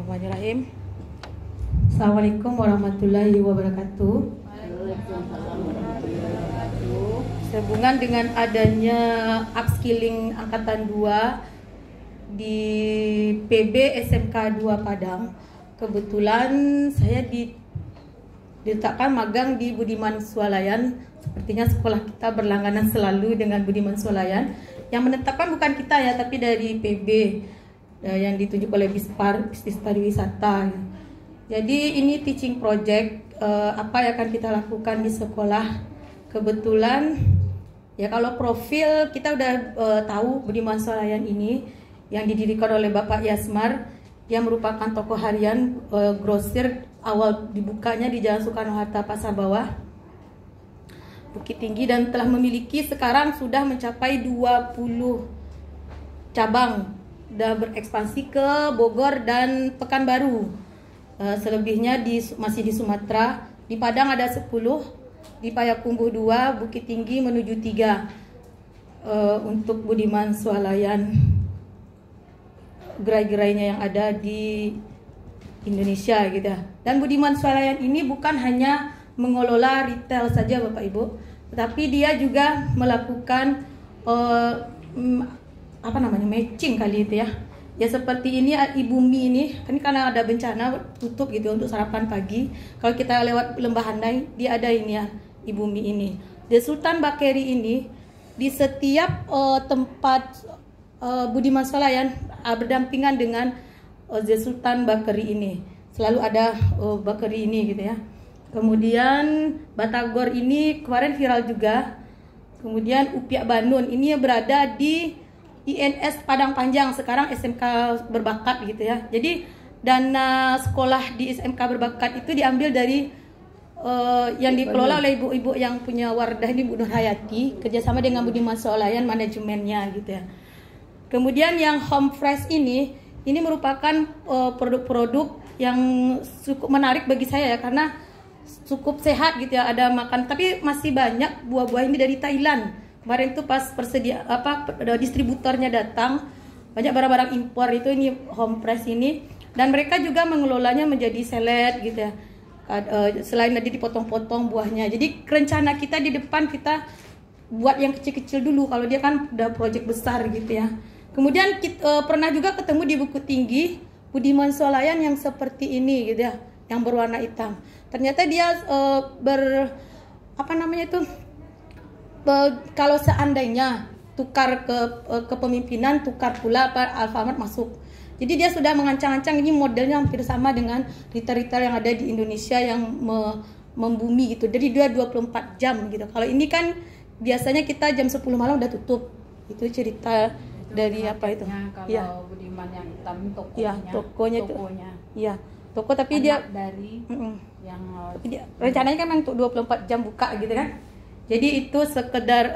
Bismillahirrahmanirrahim. Assalamualaikum warahmatullahi wabarakatuh. Sehubungan dengan adanya upskilling angkatan 2 di PB SMK 2 Padang, kebetulan saya diletakkan magang di Budiman Swalayan. Sepertinya sekolah kita berlangganan selalu dengan Budiman Swalayan. Yang menetapkan bukan kita ya, tapi dari PB yang ditunjuk oleh Bispar, Bisnis Pariwisata. Jadi ini teaching project, apa yang akan kita lakukan di sekolah. Kebetulan ya kalau profil kita udah tahu Budiman Swalayan ini yang didirikan oleh Bapak Yasmar. Dia merupakan toko harian grosir, awal dibukanya di Jalan Soekarno-Hatta Pasar Bawah, Bukit Tinggi, dan telah memiliki sekarang sudah mencapai 20 cabang, sudah berekspansi ke Bogor dan Pekanbaru. Selebihnya masih di Sumatera. Di Padang ada 10, di Payakumbuh 2, Bukit Tinggi menuju 3 untuk Budiman Swalayan, gerai-gerainya yang ada di Indonesia gitu. Dan Budiman Swalayan ini bukan hanya mengelola retail saja Bapak Ibu, tetapi dia juga melakukan matching kali itu ya. Ya seperti ini Ibu Mi ini, kan karena ada bencana tutup gitu untuk sarapan pagi. Kalau kita lewat Lembah Handai, dia ada ini ya, Ibu Mi ini. The Sultan Bakery ini di setiap tempat Budiman Swalayan berdampingan dengan The Sultan Bakery ini. Selalu ada bakery ini gitu ya. Kemudian Batagor ini kemarin viral juga. Kemudian Upiak Banun ini berada di INS Padang Panjang, sekarang SMK Berbakat gitu ya. Jadi dana sekolah di SMK Berbakat itu diambil dari yang dikelola oleh ibu-ibu yang punya Wardah ini, Bu Nur Hayati, kerjasama dengan Budiman Swalayan manajemennya gitu ya. Kemudian yang Home Fresh ini merupakan produk-produk yang cukup menarik bagi saya ya, karena cukup sehat gitu ya, ada makan, tapi masih banyak buah-buah ini dari Thailand. Kemarin tuh pas distributornya datang, banyak barang-barang impor itu ini Home Fresh ini, dan mereka juga mengelolanya menjadi salad gitu ya. Selain tadi dipotong-potong buahnya. Jadi rencana kita di depan kita buat yang kecil-kecil dulu, kalau dia kan udah project besar gitu ya. Kemudian kita pernah juga ketemu di Bukit Tinggi Budiman Swalayan yang seperti ini gitu ya, yang berwarna hitam. Ternyata dia kalau seandainya tukar ke kepemimpinan, tukar pula Alfamart masuk. Jadi dia sudah mengancang-ancang ini modelnya hampir sama dengan retail-retail yang ada di Indonesia yang membumi gitu. Jadi dia 24 jam gitu. Kalau ini kan biasanya kita jam 10 malam udah tutup. Itu cerita dari apa itu? Kalau ya. Budiman yang hitam tokonya. Ya, tokonya. Iya, toko tapi dia dari yang dia, rencananya kan untuk 24 jam buka gitu kan. Jadi itu sekedar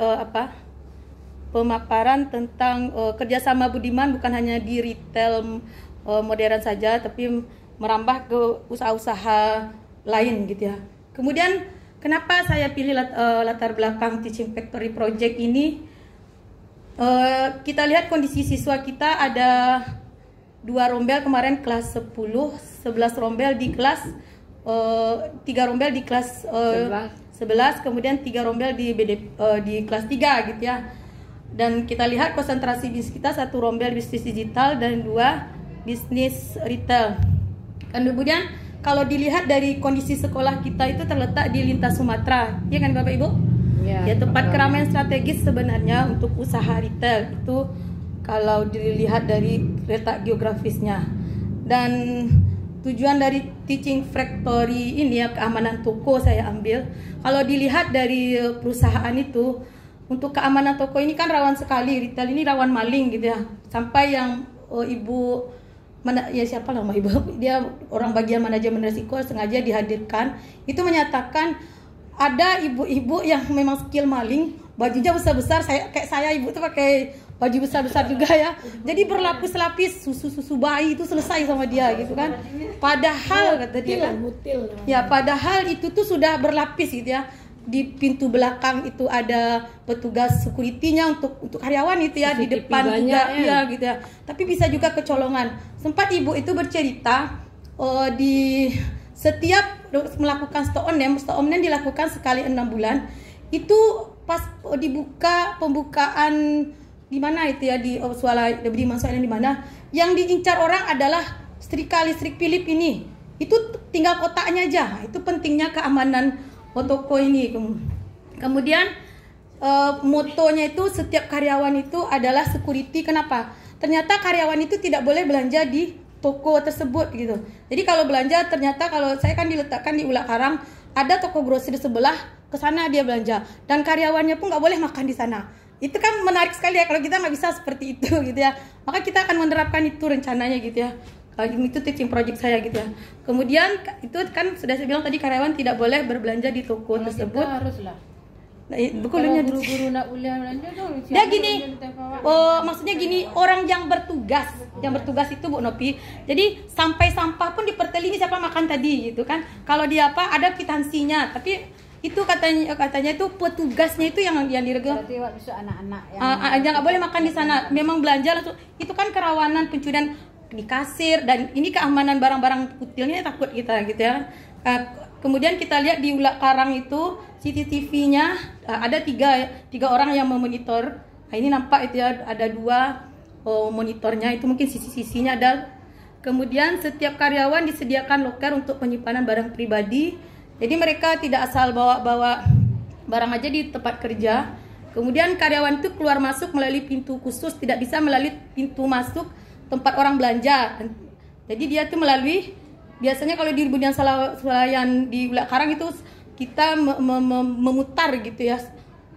pemaparan tentang kerjasama Budiman bukan hanya di retail modern saja, tapi merambah ke usaha-usaha lain gitu ya. Kemudian kenapa saya pilih latar belakang Teaching Factory Project ini? Kita lihat kondisi siswa kita ada 2 rombel kemarin kelas 10, 11 rombel di kelas 3 rombel di kelas 11, kemudian 3 rombel di kelas 3 gitu ya. Dan kita lihat konsentrasi bisnis kita 1 rombel bisnis digital dan 2 bisnis retail. Dan kemudian kalau dilihat dari kondisi sekolah kita itu terletak di lintas Sumatera, ya kan Bapak Ibu? Ya, tempat keramaian strategis sebenarnya untuk usaha retail itu kalau dilihat dari letak geografisnya. Dan tujuan dari Teaching Factory ini ya, keamanan toko saya ambil. Kalau dilihat dari perusahaan itu, untuk keamanan toko ini kan rawan sekali, retail ini rawan maling gitu ya. Sampai yang ibu siapa nama ibu, dia orang bagian manajemen risiko sengaja dihadirkan, itu menyatakan ada ibu-ibu yang memang skill maling, bajunya besar-besar, kayak saya ibu tuh pakai baju besar-besar juga ya. Jadi berlapis-lapis, susu bayi itu selesai sama dia gitu kan. Padahal kata dia kan, ya padahal itu tuh sudah berlapis gitu ya. di pintu belakang itu ada petugas security-nya untuk karyawan itu ya, di CCTV depan juga banyak, ya gitu ya. Tapi bisa juga kecolongan. Sempat ibu itu bercerita di setiap melakukan stop on name dilakukan sekali 6 bulan. Itu pas dibuka pembukaan di mana itu ya, di Sualayan di mana yang diincar orang adalah listrik Philips ini. Itu tinggal kotaknya aja. Itu pentingnya keamanan toko ini. Kemudian motonya itu setiap karyawan itu adalah security. Kenapa? Ternyata karyawan itu tidak boleh belanja di toko tersebut gitu. Jadi kalau belanja, ternyata kalau saya kan diletakkan di Ulak Karang, ada toko grosir sebelah, ke sana dia belanja, dan karyawannya pun nggak boleh makan di sana. Itu kan menarik sekali ya, kalau kita nggak bisa seperti itu gitu ya. Maka kita akan menerapkan itu rencananya gitu ya. Itu teaching project saya gitu ya. Kemudian itu kan sudah saya bilang tadi, karyawan tidak boleh berbelanja di toko tersebut. Kita haruslah. Nah, Kalau guru-guru nak kuliah belanja tuh. Dia gini, maksudnya gini, orang yang bertugas itu Bu Nopi. Jadi sampai sampah pun dipertelini siapa makan tadi gitu kan. Kalau dia ada kwitansinya, tapi itu katanya itu petugasnya itu yang diregel. Berarti bisa anak-anak yang nggak boleh makan di sana. Memang belanja langsung. Itu kan kerawanan pencurian di kasir, dan ini keamanan barang-barang kutilnya takut kita gitu ya. Kemudian kita lihat di Ulak Karang itu CCTV-nya ada tiga orang yang memonitor. Nah, ini nampak itu ya, ada 2 monitornya, itu mungkin sisi-sisinya ada. Kemudian setiap karyawan disediakan loker untuk penyimpanan barang pribadi. Jadi mereka tidak asal bawa barang aja di tempat kerja. Kemudian karyawan itu keluar masuk melalui pintu khusus, tidak bisa melalui pintu masuk tempat orang belanja. Jadi dia tuh melalui, biasanya kalau di Bundaran Sualayan di Ulak Karang itu kita memutar gitu ya,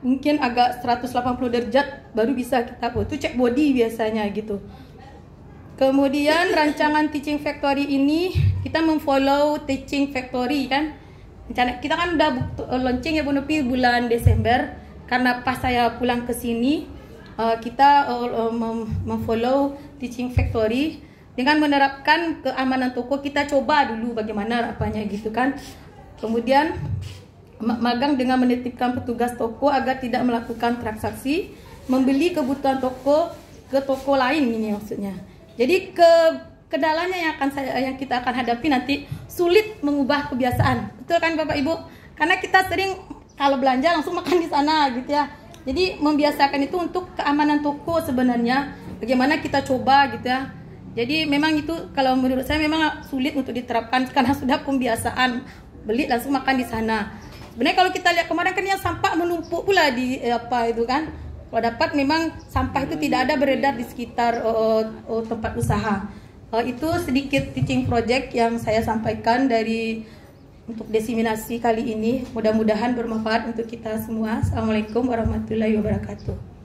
mungkin agak 180 derajat baru bisa kita itu cek body biasanya gitu. Kemudian rancangan Teaching Factory ini kita memfollow Teaching Factory kan. Kita kan udah launching ya Bu Nopi bulan Desember, karena pas saya pulang ke sini kita memfollow Teaching Factory dengan menerapkan keamanan toko. Kita coba dulu bagaimana apanya gitu kan. Kemudian magang dengan menitipkan petugas toko agar tidak melakukan transaksi membeli kebutuhan toko ke toko lain, ini maksudnya. Jadi kendalanya yang kita akan hadapi nanti, sulit mengubah kebiasaan. Betul kan Bapak Ibu? Karena kita sering kalau belanja langsung makan di sana gitu ya. Jadi membiasakan itu untuk keamanan toko sebenarnya. Bagaimana kita coba gitu ya. Jadi memang itu kalau menurut saya memang sulit untuk diterapkan karena sudah pembiasaan beli langsung makan di sana. Sebenarnya kalau kita lihat kemarin kan yang sampah menumpuk pula di itu kan. Kalau dapat memang sampah itu tidak ada beredar di sekitar tempat usaha. Itu sedikit teaching project yang saya sampaikan untuk diseminasi kali ini. Mudah-mudahan bermanfaat untuk kita semua. Assalamualaikum warahmatullahi wabarakatuh.